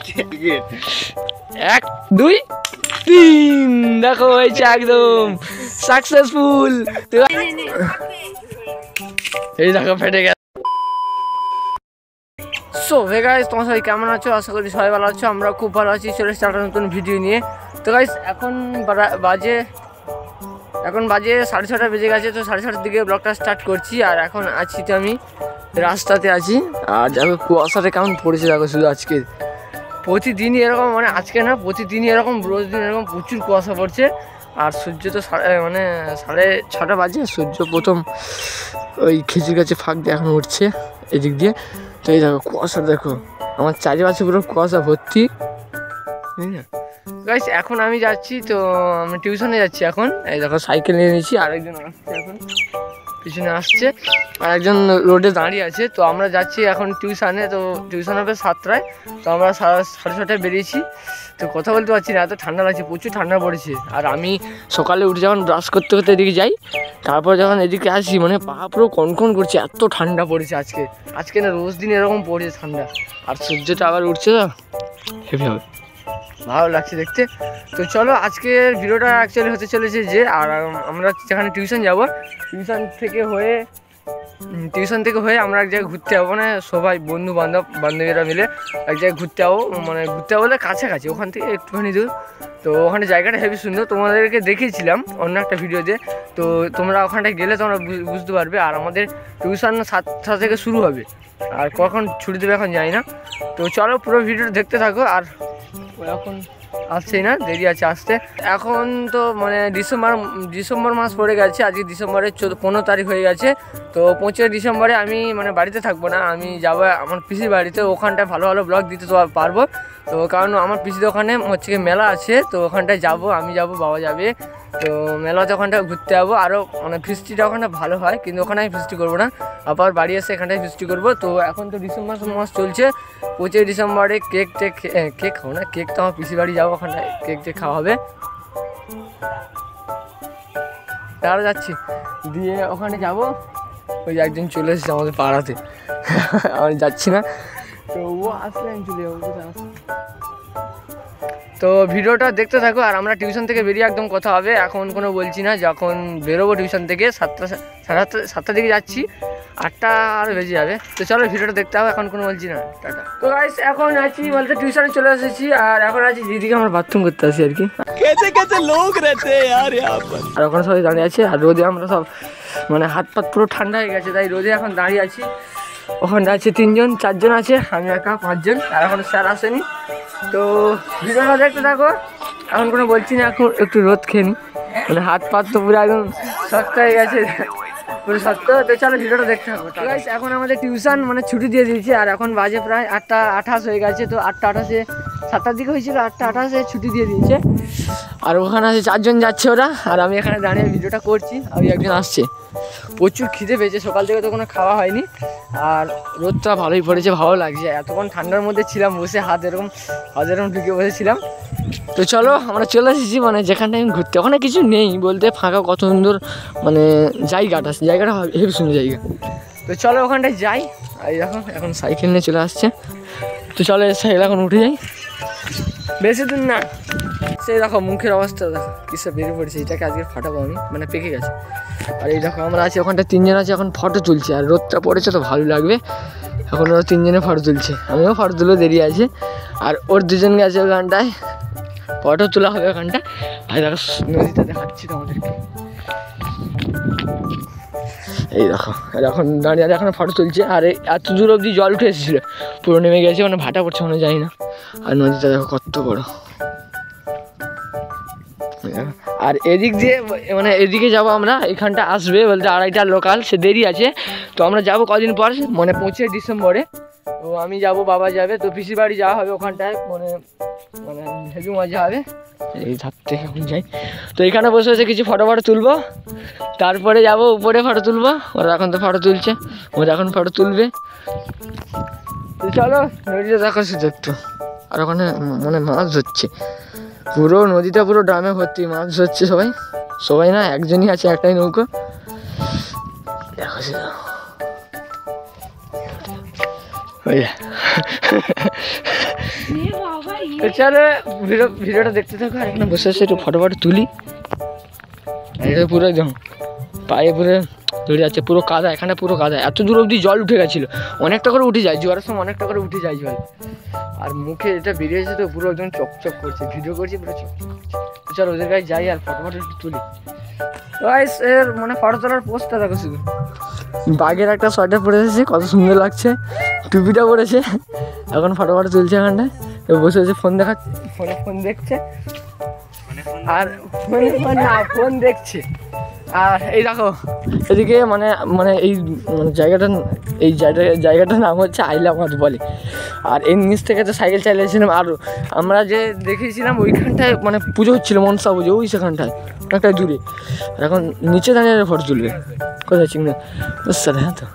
1 2 3 দেখো হয়েছে একদম সাকসেসফুল। এই দেখো ফেটে গেছে। সো হে গাইস, তোমরা সবাই কেমন আছো? আশা করি সবাই ভালো আছো। আমরা খুব ভালো আছি। চলে এসেছি একটা নতুন ভিডিও নিয়ে। তো গাইস এখন বাজে 6:30 বেজে গেছে। তো 6:30 দিকে ব্লগটা স্টার্ট করছি। আর এখন আছি তো আমি রাস্তাতে আছি। আর দেখো কুয়াশাটা কেমন পড়েছে দেখো। শুধু আজকে প্রতিদিনই এরকম, মানে আজকে না প্রতিদিনই এরকম, রোজ দিন এরকম প্রচুর কুয়াশা পড়ছে। আর সূর্য তো 6:30 বাজে। সূর্য প্রথম ওই খেজুর গাছে ফাঁক দিয়ে এখন উঠছে এদিক দিয়ে। তো এই দেখো কুয়াশা, দেখো আমার চারিপাশে পুরো কুয়াশা ভর্তি। গাইস এখন আমি যাচ্ছি, তো আমি টিউশনে যাচ্ছি এখন। এই দেখো সাইকেল নিয়ে নিয়েছি। আরেকজন আসছে এখন, পিছনে আসছে। আর একজন রোডে দাঁড়িয়ে আছে। তো আমরা যাচ্ছি এখন টিউশনে। তো টিউশন হবে 7টায়। তো আমরা 6:30 বেরিয়েছি। তো কথা বলতে পারছি না, এত ঠান্ডা লাগছে, প্রচুর ঠান্ডা পড়েছে। আর আমি সকালে উঠে যখন ব্রাশ করতে করতে এদিকে যাই, তারপর যখন এদিকে আসি মানে পা পুরো কনকন করছে, এত ঠান্ডা পড়েছে আজকে না রোজ দিন এরকম পড়েছে ঠান্ডা। আর সূর্যটা আবার উঠছে, তো হেভি হবে, ভালো লাগছে দেখতে। তো চলো আজকের ভিডিওটা অ্যাকচুয়ালি হতে চলেছে যে, আর আমরা যেখানে টিউশন যাব, টিউশন থেকে হয়ে আমরা এক জায়গায় ঘুরতে যাবো, মানে সবাই বান্ধবীরা মিলে এক জায়গায় ঘুরতে যাবো। মানে ঘুরতে যাবো বলে কাছাকাছি, ওখান থেকে একটুখানি দূর। তো ওখানে জায়গাটা হেভি সুন্দর, তোমাদেরকে দেখিয়েছিলাম অন্য একটা ভিডিওতে। তো তোমরা ওখানটায় গেলে তোমরা বুঝতে পারবে। আর আমাদের টিউশন 7টা থেকে শুরু হবে, আর কখন ছুটি দেবে এখন জানি না। তো চলো পুরো ভিডিওটা দেখতে থাকো। আর এখন আসছেই না, দেরি আছে আসতে। এখন তো মানে ডিসেম্বর মাস পড়ে গেছে। আজকে ডিসেম্বরের 15 তারিখ হয়ে গেছে। তো 25 ডিসেম্বরে আমি মানে বাড়িতে থাকবো না, আমি যাবো আমার পিসির বাড়িতে। ওখানটায় ভালো ভালো ব্লগ দিতে তো পারবো। তো কারণ আমার পিসির ওখানে হচ্ছে মেলা আছে। তো ওখানটায় যাবো, আমি যাবো, বাবা যাবে। তো মেলাতে ওখানটায় ঘুরতে যাবো। আরও মানে ফিস্টিটা ওখানটা ভালো হয়, কিন্তু ওখানে আমি ফিস্টি করবো না, আবার বাড়ি এসে এখানটায় ফিস্টি করবো। তো এখন তো ডিসেম্বর মাস চলছে। 25 ডিসেম্বরে কেক খাবো না, কেক তো আমার পিসির বাড়ি যাবো, ওখানটায় কেক খাওয়া হবে। তারা যাচ্ছি দিয়ে ওখানে যাবো। ওই যে একজন চলে এসেছে আমাদের পাড়াতে, আমি যাচ্ছি না। তো ও আসলে আমি চলে যাবো। তো ভিডিওটা দেখতে থাকো। আর আমরা টিউশন থেকে বেরিয়ে একদম কথা হবে। এখন কোনো বলছি না, যখন বেরোবো টিউশন থেকে 7টা দিকে যাচ্ছি, 8টা আর বেজে যাবে। তো চলো ভিডিওটা দেখতে হবে, এখন কোনো বলছি না, টাটা। তো গাইস এখন আছি বলতে টিউশনে চলে এসেছি। আর এখন আছি দিদিকে আমরা বাথরুম করতে আসি আর কি। লোক রেতে আর ওখানে সবাই দাঁড়িয়ে আছে। আর রোদে আমরা সব মানে হাত পাত পুরো ঠান্ডা হয়ে গেছে, তাই রোদে এখন দাঁড়িয়ে আছি। ওখানে আছে 3জন 4জন আছে, আমি একা 5জন। আর এখন স্যার আসেনি। তো ভিডিওটা দেখতে থাকো, এখন কোনো বলছি না, এখন একটু রোদ খেয়ে নি, মানে হাত পাত তো পুরো একদম শক্ত হয়ে গেছে, পুরো শক্ত। তো চলো ভিডিওটা দেখতে থাকো। এখন আমাদের টিউশন মানে ছুটি দিয়ে দিয়েছে। আর এখন বাজে প্রায় 8:28 হয়ে গেছে। তো 8:28 7টার দিকে হয়েছিল, 8:28 ছুটি দিয়ে দিয়েছে। আর ওখানে আছে 4জন যাচ্ছে ওরা, আর আমি এখানে দাঁড়িয়ে ভিডিওটা করছি। আর একজন আসছে, প্রচুর খিদে পেয়েছে, সকাল থেকে তো কোনো খাওয়া হয়নি। আর রোদটা ভালোই পড়েছে, ভালো লাগছে। এতক্ষণ ঠান্ডার মধ্যে ছিলাম বসে, হাত এরকম ঢুকে বসেছিলাম। তো চলো আমরা চলে এসেছি মানে যেখানটায় আমি ঘুরতে, ওখানে কিছু নেই বলতে, ফাঁকা, কত সুন্দর মানে জায়গাটা হেবি সুন্দর জায়গা। তো চলো ওখানটায় যাই। আর এখন সাইকেল নিয়ে চলে আসছে। তো চলো সাইকেল এখন উঠে যাই, বেশি দূর না। সেই দেখো মুখের অবস্থা দেখো, কিসব বেরিয়ে পড়েছে। এটাকে আজকে ফাটাবো আমি, মানে পেকে গেছে। আর এই দেখো আমরা আছি ওখানটা 3জন আছে, এখন ফটো তুলছে। আর রোদটা পড়েছে তো ভালো লাগবে। এখন ওরা 3জনে ফটো তুলছে, আমিও ফটো তুলে দেরি আছে। আর ওর 2জন গেছে ওখানটায়, ফটো তোলা হবে ওখানটা। আর দেখো নদীটা দেখাচ্ছি তোমাদেরকে, এই দেখো। আর এখন দাঁড়িয়ে এখন ফটো তুলছে। আর এত দূর অবধি জল উঠে এসেছিলো, পুরো নেমে গেছে, মানে ভাটা পড়ছে মনে জানি না। আর নদীটা দেখো কত বড়। আর এদিক দিয়ে মানে এদিকে যাবো আমরা, এখানটা আসবে বলতে 2:30 লোকাল, সে দেরি আছে। তো আমরা যাবো কদিন পর, মানে 25 ডিসেম্বরে। তো আমি যাব, বাবা যাবে। তো পিসির বাড়ি যাওয়া হবে ওখানটায়, মানে হেভি মজা হবে। এই ধার থেকে এখন যাই। তো এখানে বসে বসে কিছু ফটো তুলবো, তারপরে যাব উপরে ফটো তুলবো। ওরা এখন তো ফটো তুলছে, ওরা এখন ফটো তুলবে। তো চলো নদীটা দেখো শুধু একটু। আর ওখানে মানে মাছ ধরছে, পুরো নদীটা পুরো ড্রামে ভর্তি, মাছ ধরছে সবাই না, একজনই আছে, একটাই নৌকো। দেখো চলো ভিডিওটা দেখতে থাকো। আর এখানে বসে বসে একটু ফটো তুলি। এটা পুরো একদম পায়ে পুরো ধরে যাচ্ছে, পুরো কাদা, এখানে পুরো কাদা, এত দূর অবধি জল উঠে গেছিলো, অনেকটা করে উঠে যায় জোয়ারের সময়, অনেকটা করে উঠে যায় জল। আর মুখে এটা বেরিয়েছে তো পুরো একদম চকচক করছে, ভিডিও করছি পুরো চকচক করছে। তো চলো ওদের কাছে যাই আর ফটো একটু তুলি। গাইস এর মানে ফটো তোলার পোস্টটা দেখো শুধু, বাঘের একটা সোয়েটার পরে এসেছে, কত সুন্দর লাগছে, টুপিটা পরেছে, এখন ফটো তুলছে এখানটায় বসে বসে ফোন দেখাচ্ছে, ফোন দেখছে আর ফোন দেখছে। আর এই দেখো এদিকে মানে এই জায়গাটার নাম হচ্ছে আইলামাদ বলে। আর এই নিচ থেকে তো সাইকেল চালিয়েছিলাম, আর আমরা যে দেখেছিলাম ওইখানটায় মানে পুজো হচ্ছিলো, মনসা পুজো, ওই সেখানটায় অনেকটা দূরে। আর এখন নিচে দাঁড়িয়ে ফটো তুলবে, কোথায় চিংড়ি বুঝছে না? হ্যাঁ তো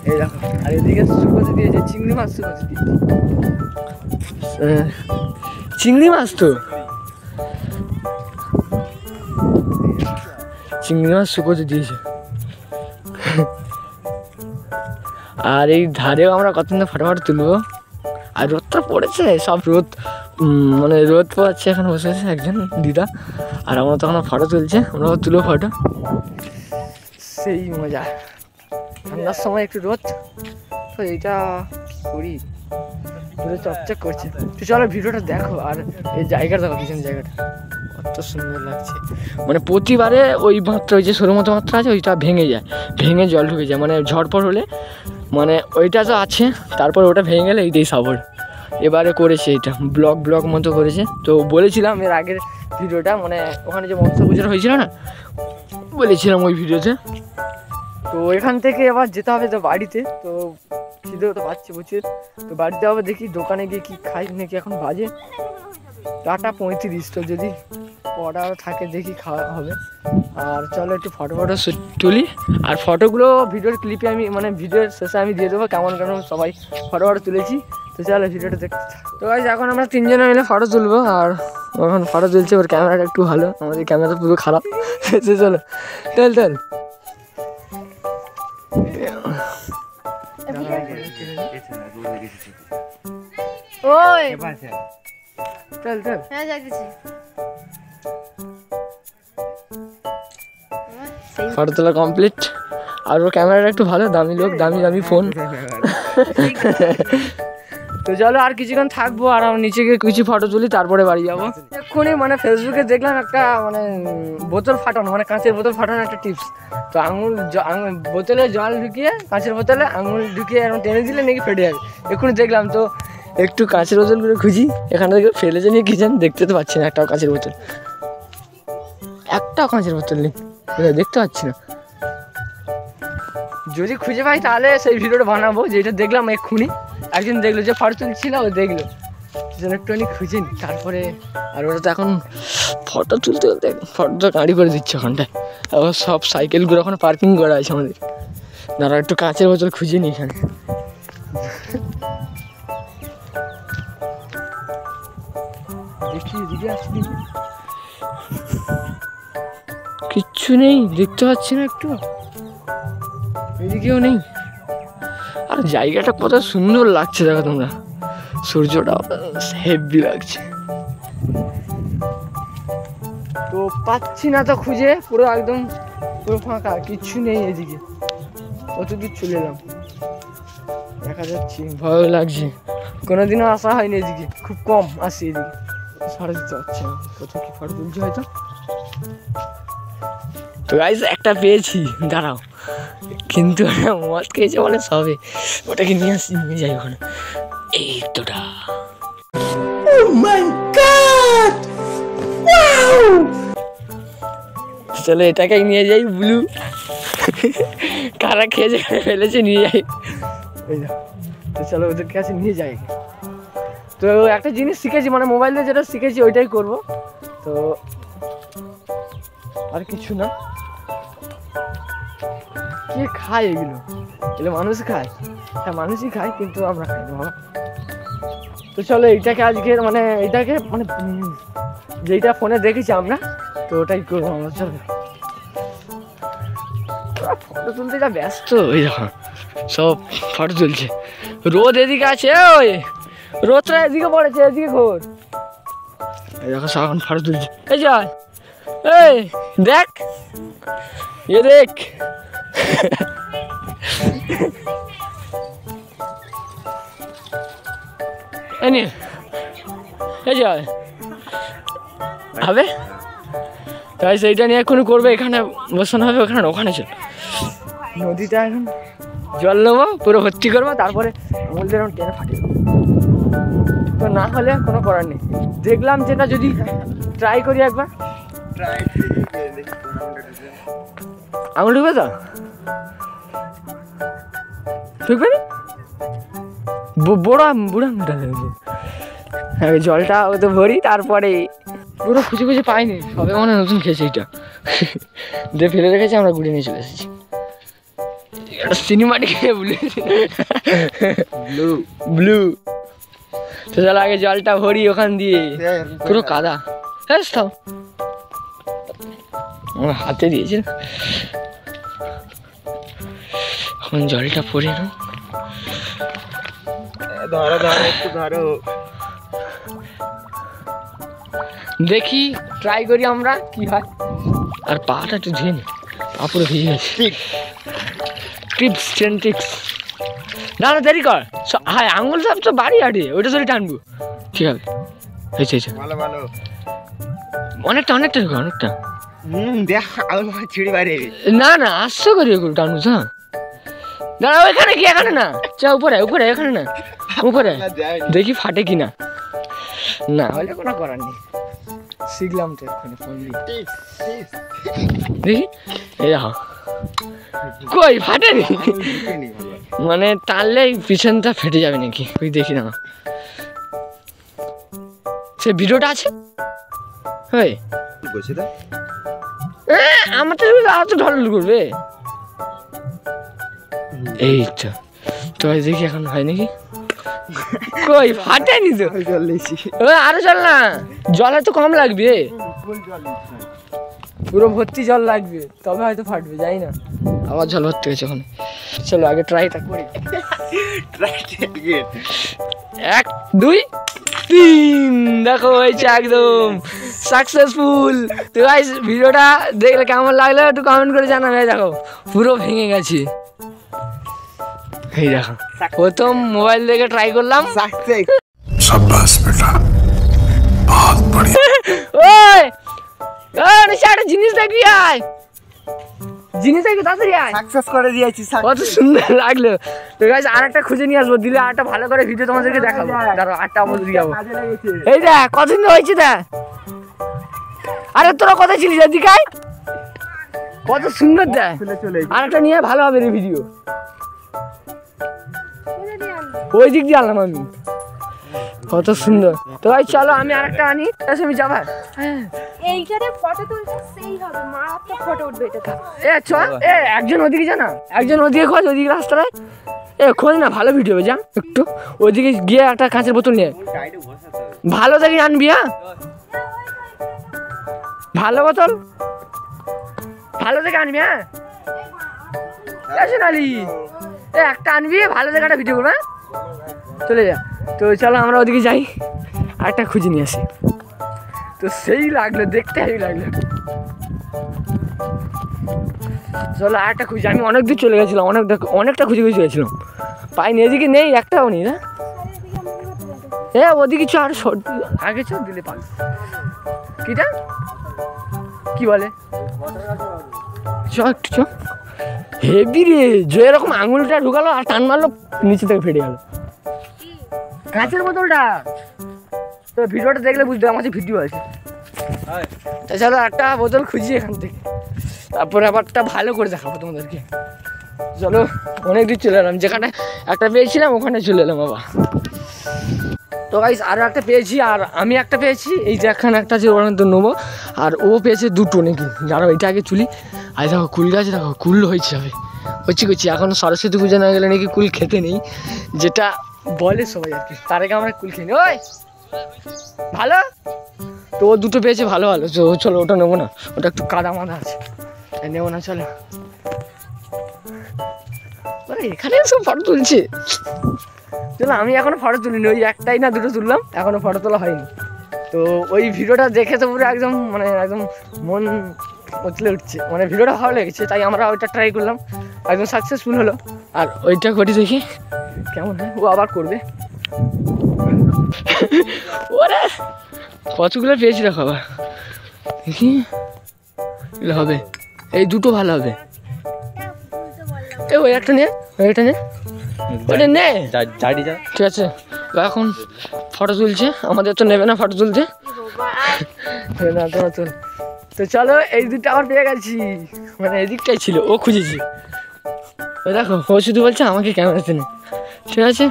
এই দেখো, আর এদিকে শুকোতে দিয়েছে চিংড়ি মাছ, শুকোতে দিয়েছে চিংড়ি মাছ, তো চিংড়ি মাছ শুকোতে দিয়েছে। আর এই ধারেও আমরা কতদিন ফটো তুলবো। আর রোদটা পড়েছে, সব রোদ মানে রোদ পড়াচ্ছে, এখন বসে আছে একজন দিদা, আর আমরা তখন ফটো তুলছে, আমরা তুলো ফটো, সেই মজা। ঠান্ডার সময় একটু রোদ, তো এইটা করি পুরো চকচক করছে। তো চলো ভিডিওটা দেখো। আর এই জায়গাটা দেখো, পিছন জায়গাটা কত সুন্দর লাগছে। মানে প্রতিবারে ওই মাত্রা, ওই যে সরু মতো মাত্রা আছে, ওইটা ভেঙে জল ঢুকে যায়, মানে ঝড়পড় হলে, মানে ওইটা তো আছে, তারপর ওটা ভেঙে গেলে এইটাই সাপোর্ট। এবারে করেছে এটা ব্লক মতো করেছে। তো বলেছিলাম এর আগের ভিডিওটা, মানে ওখানে যে মৎস্য পুজোটা হয়েছিল না, বলেছিলাম ওই ভিডিওতে। তো এখান থেকে আবার যেতে হবে তো বাড়িতে, তো খিদেও তো পাচ্ছি প্রচুর, তো বাড়িতে হবে, দেখি দোকানে গিয়ে কি খাই নাকি। এখন বাজে 8:35, তো যদি অর্ডার থাকে দেখি খাওয়া হবে। আর চলো একটু ফটো তুলি। আর ফটোগুলো ভিডিওর ক্লিপে আমি মানে ভিডিওর শেষে আমি দিয়ে দেবো কেমন সবাই ফটো তুলেছি। তো চলো ভিডিওটা দেখতে। তো গাইস এখন আমরা 3 জনে মিলে ফটো তুলবো, আর এখন ফটো তুলছে, ওর ক্যামেরাটা একটু ভালো, আমাদের ক্যামেরা পুরো খারাপ। চলো তেল ফটো তোলা কমপ্লিট। আর ওর ক্যামেরাটা একটু ভালো, দামি লোক, দামি ফোন। তো চলো আর কিছুক্ষণ থাকবো, আর আমরা নিচে গিয়ে কিছু ফটো তুলি, তারপরে বাড়ি যাবো। এক্ষুনি মানে ফেসবুকে দেখলাম একটা মানে বোতল ফাটানো, মানে কাঁচের বোতল ফাটানো একটা টিপস। তো বোতলে জল ঢুকিয়ে, কাঁচের বোতলে আঙুল ঢুকিয়ে এরকম টেনে দিলে নাকি ফেটে যাবে। এক্ষুনি দেখলাম, তো একটু কাঁচের বোতলগুলো খুঁজি, এখান থেকে ফেলেছে নিয়ে কি জানি, দেখতে তো পাচ্ছি না, একটাও কাঁচের বোতল নেই, দেখতে পাচ্ছি না। যদি খুঁজে পাই তাহলে সেই ভিডিওটা বানাবো, যেটা দেখলাম এক্ষুনি। একজন দেখলো যে ফটো তুলছিল, ও দেখলো, একটুখানি খুঁজে নি তারপরে। আর ওরা তো এখন ফটো তুলতে ফটোটা গাড়ি করে দিচ্ছে ওখানটায়, আবার সব সাইকেলগুলো ওখানে পার্কিং করা আছে আমাদের। দাঁড়া একটু কাঁচের বোতল খুঁজে নি এখানে। কিচ্ছু নেই, দেখতে পাচ্ছি না, একটু এদিকেও নেই। আর জায়গাটা কত সুন্দর লাগছে দেখো তোমরা, সূর্যটা হেভি লাগছে। তো পাচ্ছি না তো খুঁজে, পুরো একদম পুরো ফাঁকা, কিচ্ছু নেই এদিকে। কত দূর চলে এলাম, দেখা যাচ্ছে, ভয় লাগছে, কোনোদিনও আসা হয়নি এদিকে, খুব কম আসি এদিকে। সারা দিতে পারছি না, কোথাও কি ফটো তুলছে হয়তো। তো গাইস একটা পেয়েছি, দাঁড়াও, কিন্তু মদ খেয়েছে মানে সবে, ওটাকে নিয়ে যাই ওখানে। এই তোটা চলো এটাকে নিয়ে যাই, ব্লু কারা খেয়েছে ফেলেছে, নিয়ে যাই। তো চলো ওদের কাছে নিয়ে যাই। তো একটা জিনিস শিখেছি, মানে মোবাইলে যেটা শিখেছি ওইটাই করব। তো আর কিছু না। কে খায় এগুলো? মানুষ খায়, হ্যাঁ মানুষই খায়, কিন্তু আমরা খাই না। তো চলো এইটাকে আজকে মানে যেইটা ফোনে দেখেছি আমরা, তো ওটাই করবো আমরা। চলো ফটো তুলতে যা ব্যস্ত, ওই দেখো সব ফটো তুলছে, রোদ এদিকে আছে, ওই রোদটা এদিকে পড়েছে, এদিকে ঘোর। এই দেখো এখন ফটো তুলছে। এই যা, এই দেখ, এ দেখ। এই যা হবে তাই, সেইটা নিয়ে এক্ষুনি করবে। এখানে বসানো হবে, ওখানে চল। নদীটা এখন জল নেবো, পুরো ভর্তি করবো, তারপরে আমাদের এখন টেনে ফাটিয়ে দেবো। তো না হলে কোনো করার নেই। দেখলাম যেটা, যদি ট্রাই করি একবার। আঙুল ঢুকবে তো? ঢুকবে না? বুড়া জলটা ওতে ভরি, তারপরে পুরো খুঁজে খুঁজে পাইনি, সবে মনে নতুন খেয়েছে এইটা। দিয়ে ফেলে রেখেছে, আমরা ঘুরে নিয়ে চলে এসেছি। Cinematic blue. তো চল আগে জলটা ভরি ওখান দিয়ে, পুরো কাদা। হ্যাঁ তাও আমার হাতে দিয়েছে। এখন জলটা পরে নাও, দেখি ট্রাই করি আমরা কি হয়। আর পাটা একটু ধুয়ে নি, পা পুরো ভিজে গেছে। টিপস, না দেরি কর। হ্যাঁ আঙুল সব তো বাড়ি আড়িয়ে ওইটা ধরে টানবো, ঠিক হবে। অনেকটা না আসছো করি টানবো। হ্যাঁ দাঁড়া, ওইখানে কি, এখানে না, চা উপরে এখানে না, উপরে দেখি ফাটে কিনা। না হলে কোনো করার নেই, শিখলাম তো এক্ষুনি ফোন দিয়ে। দেখি এই দেখো, কই ফাটেনি, মানে টানলে পিছনটা ফেটে যাবে নাকি, ওই দেখি না। সে ভিডিওটা আছে আমার তো ঢল করবে। এই তো দেখি এখন হয় নাকি, কই ফাটেনি তো। আরো চল না, জল হয়তো কম লাগবে, পুরো ভর্তি জল লাগবে, তবে হয়তো ফাটবে, যাই না। আবার জল ভর্তি হয়েছে ওখানে। চলো আগে ট্রাইটা করি। 1 2 3, দেখো হয়েছে একদম সাকসেসফুল। তো গাইস ভিডিওটা দেখলে কেমন লাগলো একটু কমেন্ট করে জানাবে। দেখো পুরো ভেঙে গেছে, এই দেখো প্রথম মোবাইল দেখে ট্রাই করলাম। শাবাশ বেটা, বহুত বড়িয়া। ওই একটা জিনিস দেখবি, আয় জিনিস দেখবি, তাড়াতাড়ি আয়। সাকসেস করে দিয়েছি, কত সুন্দর লাগলো। তো গাইস আরেকটা খুঁজে নিয়ে আসবো, দিলে আরেকটা ভালো করে ভিডিও তোমাদেরকে দেখাবো। দাঁড়াও আরেকটা আমাদের দিয়ে যাবো। এই দেখ কত সুন্দর হয়েছে, দেখ। আরে তোরা কোথায় ছিলিস, এদিকে আয়, কত সুন্দর দেখ। আরেকটা নিয়ে ভালো হবে রে ভিডিও। ওই দিক দিয়ে আনলাম আমি, কত সুন্দর। তো ভাই চলো আমি আরেকটা আনি, আমি যাবার। এইখানে ফটো তুলতে সেই হবে, মারাত্মক ফটো উঠবে এটা। চল একজন ওদিকে যা না, একজন ওদিকে খোঁজ, ওদিকে রাস্তায় খোঁজ না, ভালো ভিডিও হবে। যা একটু ওদিকে গিয়ে একটা কাঁচের বোতল নিয়ে ভালো দেখে আনবি। হ্যাঁ ভালো বোতল ভালো দেখে আনবি। হ্যাঁ আলি একটা আনবি, ভালো দেখে একটা ভিডিও করবে। চলে যা। তো চলো আমরা ওদিকে যাই, আরেকটা খুঁজে নিয়ে আসি। তো সেই লাগলো, দেখতে হেভি লাগলো। চলো আরেকটা খুঁজি, আমি অনেক দূর চলে গেছিলাম, অনেকটা খুঁজে গেছিলাম, পাইনি। এদিকে নেই, একটাও নেই। না ওদিকে চ, আর আগে চ, দিলে পাল। কিটা কি বলে, চ একটু চ। হেভি রে, যে এরকম আঙুলটা ঢুকালো আর টান মারলো, নিচে থেকে ফেটে গেল কাঁচের বোতলটা। তো ভিডিওটা দেখলে বুঝতে আমার কাছে ভিডিও আছে। চলো একটা বোতল খুঁজি এখান থেকে, তারপরে আবারটা ভালো করে দেখাবো তোমাদেরকে। চলো অনেক দূর চলে এলাম, যেখানে একটা পেয়েছিলাম ওখানে চলে এলাম বাবা। তো গাইস আরও একটা পেয়েছি, আর আমি একটা পেয়েছি। এই যে এখানে একটা আছে, ওখানে তো নেবো। আর ও পেয়েছে দুটো নাকি, যারা ওইটা আগে তুলি। আর দেখো কুল গাছ, দেখো কুল হয়েছে, হবে করছি। এখন সরস্বতী পুজো না গেলে নাকি কুল খেতে নেই, যেটা বলে সবাই আর কি। তার আগে আমরা কুল খেয়ে নিই। ওই ভালো তো ও দুটো পেয়েছে, ভালো চলো ওটা নেবো না, ওটা একটু কাদা মাদা আছে, নেবো না। চলো এখানে সব ফটো তুলছে, চলো আমি এখনো ফটো তুলিনি, ওই একটাই না দুটো তুললাম, এখনো ফটো তোলা হয়নি। তো ওই ভিডিওটা দেখে তো পুরো একদম মানে একদম মন উতলে উঠছে, মানে ভিডিওটা ভালো লেগেছে তাই আমরা ওইটা ট্রাই করলাম, একদম সাকসেসফুল হলো। আর ওইটা করি দেখি কেমন হয়, ও আবার করবে। ওরে কতগুলো পেয়েছি রাখো আবার দেখি, এগুলো হবে, এই দুটো ভালো হবে। ওই একটা নে, ওইটা নে, ওইটা নে, ঠিক আছে। এখন ফটো তুলছে, আমাদের তো নেবে না ফটো তুলতে, না তোমার তুল। তো চলো এই দুটো আবার পেয়ে গেছি, মানে এদিকটাই ছিল, ও খুঁজেছি। ওই দেখো ও শুধু বলছে আমাকে ক্যামেরাতে নে, ঠিক আছে।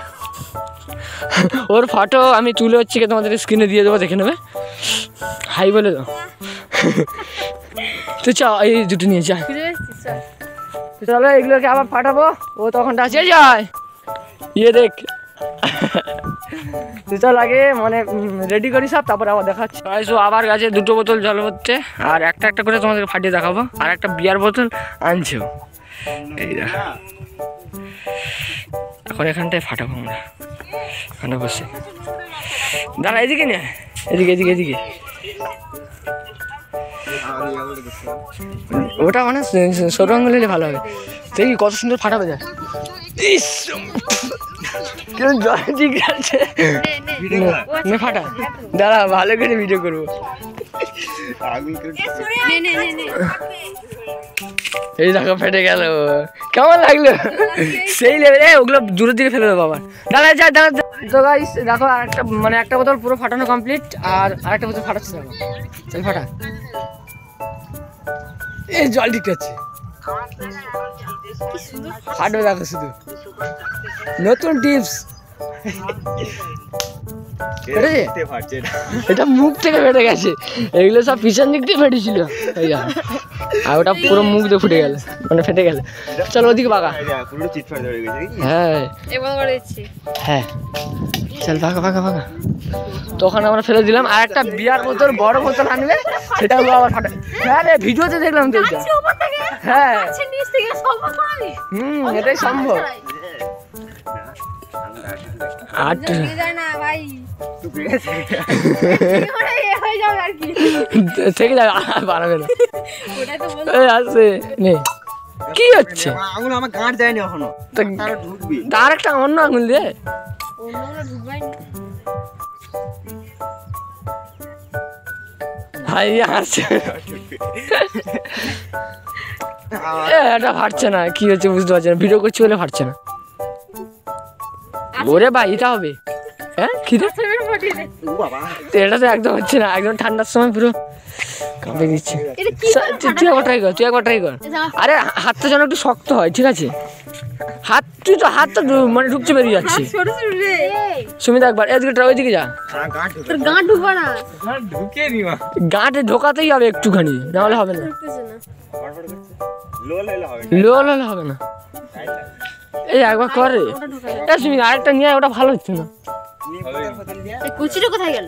ওর ফটো আমি তুলে হচ্ছে কি তোমাদের স্ক্রিনে দিয়ে দেবো, দেখে নেবে, হাই বলে দাও। তো চ এই দুটো নিয়ে যা, চলো এগুলোকে আবার ফাটাবো, ও তখন ডাকে যায় ইয়ে দেখ। তো চল আগে মানে রেডি করি সব, তারপরে আবার দেখাচ্ছি। ও আবার গাছে দুটো বোতল জল হচ্ছে, আর একটা একটা করে তোমাদেরকে ফাটিয়ে দেখাবো, আর একটা বিয়ার বোতল আনছেও, এই দেখো। এখন এখানটায় ফাটাবো আমরা, এখানে বসে দাঁড়া, এদিকে নে, এদিকে এদিকে এদিকে। ওটা মানে সরু আঙুল হলে ভালো হবে, দেখি কত সুন্দর ফাটাবে যায়। ইস কেউ জল ঠিক আছে, ফাটা দাঁড়া ভালো করে ভিডিও করবো। এই দেখো ফেটে গেল, কেমন লাগলো? সেই লেভেলে ওগুলো দূরের দিকে ফেলে দেবো আবার। দাঁড়া যা দাঁড়া। তো গাইস দেখো আরেকটা মানে একটা বোতল পুরো ফাটানো কমপ্লিট, আর আরেকটা বোতল ফাটাচ্ছে দেখো, চল ফাটা। এই জল ঠিক আছে, ফাটবে দেখো শুধু, নতুন টিপস। এটা মুখ থেকে ফেটে গেছে, এগুলো সব পিছন দিক দিয়ে ফেটেছিল, আর ওটা পুরো মুখ দিয়ে ফুটে গেল, মানে ফেটে গেল। চলো ওদিকে বাগা, হ্যাঁ হ্যাঁ চল ফাঁকা ফাঁকা ফাঁকা। তখন আমরা ফেলে দিলাম, আর একটা বিয়ার বোতল বড় বোতল আনলে সেটাও আবার ফাটা। হ্যাঁ রে ভিডিওতে দেখলাম তো এটা, হ্যাঁ এটাই সম্ভব। আর থেকে যাবে, আর বাড়াবে না, আছে নেই। কি হচ্ছে আমার গাঁট যায়নি এখনো, তার একটা অন্য আঙুল রে, ভাই আসছে এটা ফাটছে না, কি হচ্ছে বুঝতে পারছি না, ভিডিও করছি বলে ফাটছে না। ওরে ভাই এটা হবে, হ্যাঁ কি রে এটা তো একদম হচ্ছে না, একদম ঠান্ডার সময় পুরো কাঁপে দিচ্ছে। তুই একবার ট্রাই কর, তুই একবার ট্রাই কর। আরে হাতটা যেন একটু শক্ত হয়, ঠিক আছে? হাত তুই তো হাতটা মানে ঢুকছে বেরিয়ে যাচ্ছে। সুমিতা একবার এদিকে ওইদিকে যা, গাঁটে ঢোকাতেই হবে একটুখানি, নাহলে হবে না, লো হলে হবে না। এই একবার করে সুমিতা আরেকটা নিয়ে, ওটা ভালো হচ্ছে না। কোথায় গেল?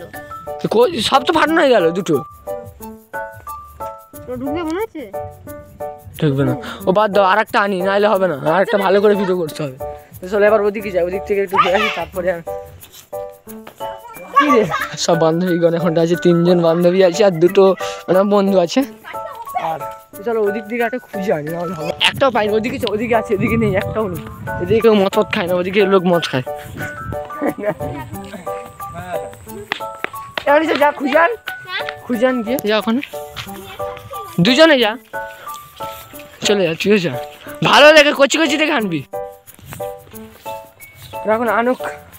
সব তো ফাটানো হয়ে গেল, দুটো ঢুকবে মনে হচ্ছে, ঢুকবে না। ও বাদ দাও, আর একটা আনি, নাহলে হবে না, আর একটা ভালো করে ভিডিও করতে হবে। চলো এবার ওদিকে যাই, ওদিক থেকে একটু ঘুরে আসি, তারপরে কি রে সব বান্ধবীগণ এখন আছে, 3জন বান্ধবী আছে আর দুটো মানে বন্ধু আছে। আর চলো ওদিক দিকে একটা খুঁজে আনি, নাহলে হবে। একটাও পাইনি, ওদিকে ওদিকে আছে, এদিকে নেই, একটাও নেই। এদিকে কেউ মদ খায় না, ওদিকে লোক মদ খায়। যা খুঁজান খুঁজান গিয়ে যা, ওখানে দুজনে যা, চলে যা, তুইও যা, ভালো দেখে কচি কচি দেখে আনবি। এখন আনুক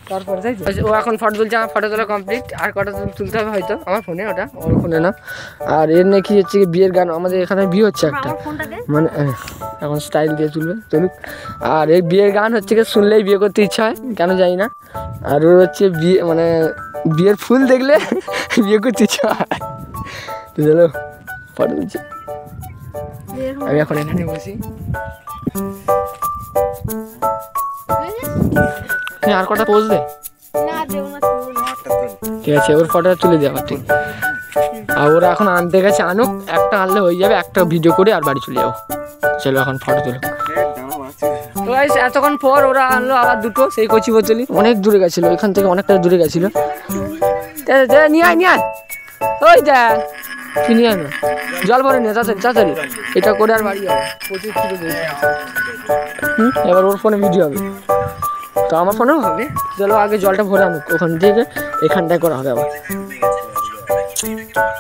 তারপরে তাই তো। ও এখন ফটো তুলছে, আমার ফটো তোলা কমপ্লিট, আর কটা তুলতে হবে হয়তো আমার ফোনে, ওটা ওর ফোনে না। আর এর নাকি হচ্ছে বিয়ের গান, আমাদের এখানে বিয়ে হচ্ছে একটা, মানে এখন স্টাইল দিয়ে তুলুক। আর এই বিয়ের গান হচ্ছে কি শুনলেই বিয়ে করতে ইচ্ছা হয়, কেন জানি না। আর ওর হচ্ছে বিয়ে মানে বিয়ের ফুল দেখলে বিয়ে করতে ইচ্ছা হয়। তো চলো ফটো তুলছি, আমি এখন এখানে বসি। আর কটা পোজ দে, ঠিক আছে? ওর ফটোটা তুলে দেওয়া ঠিক। আর ওরা এখন আনতে গেছে, আনুক, একটা আনলে হয়ে যাবে, একটা ভিডিও করে আর বাড়ি চলে যাবো। চলো এখন ফটো তুলো। তো গাইস এতক্ষণ পর ওরা আনলো আবার দুটো সেই কচি বোতলই, অনেক দূরে গেছিলো, এখান থেকে অনেকটা দূরে গেছিলো। নিয়ে আয় ওই দা কি নিয়ে আয় না, জল ভরে নিয়ে তাড়াতাড়ি এটা করে আর বাড়ি যাবে, প্রচুর খিদে পেয়েছে। এবার ওর ফোনে ভিডিও হবে, তো আমার ফোনেও হবে। চলো আগে জলটা ভরে আনুক, ওখান থেকে এখানটায় করা হবে আবার।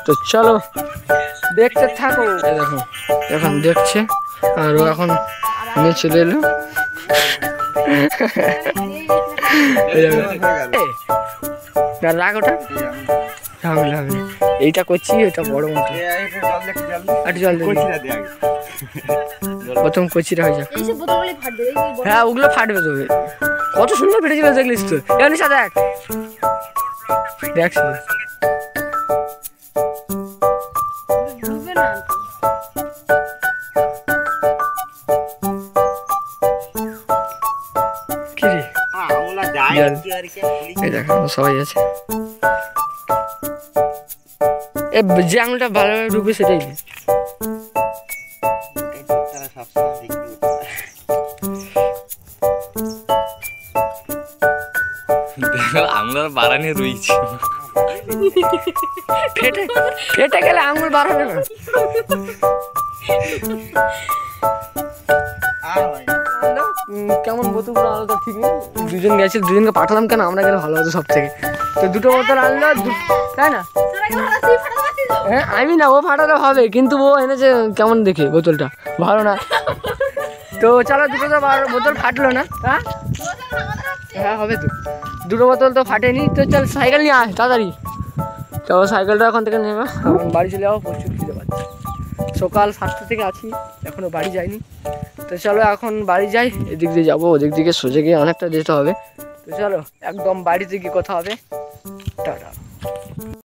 তো চলো দেখতে থাকো। দেখো এখন দেখছে, আর ও এখন নিয়ে চলে এলো। রাগ ওটা এইটা করছি, এটা বড় মতো একটু জল দিবি, প্রথম কচিটা হয়ে যাক। হ্যাঁ ওগুলো ফাটবে তো, কত সুন্দর ফেটেছিল দেখলিস তো। নিশা দেখ দেখছি কি রে, এই দেখ সবাই আছে। যে আঙুলটা ভালোভাবে ঢুকবে সেটাই আঙুল বাড়ানি রয়েছে, ফেটে গেলে আঙুল বাড়াবে না। কেমন বোতলগুলো আলাদা ঠিক নেই, দুজন গেছে, দুজনকে পাঠালাম কেন, আমরা গেলে ভালো হতো সব থেকে। তো দুটো বোতল আনলো, তাই না? হ্যাঁ আমি না, ও ফাটালে হবে, কিন্তু ও এনেছে কেমন দেখে বোতলটা, ভালো না। তো চলো দুটো তো বোতল ফাটলো না। হ্যাঁ হ্যাঁ হবে তো, দুটো বোতল তো ফাটেনি। তো চল সাইকেল নিয়ে আয় তাড়াতাড়ি। তো সাইকেলটা ওখান থেকে নেবে, বাড়ি চলে যাবো, প্রচুর খিদে পাচ্ছে। সকাল 7টা থেকে আছি, এখনো বাড়ি যাইনি। তো চলো এখন বাড়ি যাই, এদিক দিয়ে যাবো, ওদিক দিকে সোজা গিয়ে অনেকটা যেতে হবে। তো চলো একদম বাড়িতে গিয়ে কথা হবে, টাটা।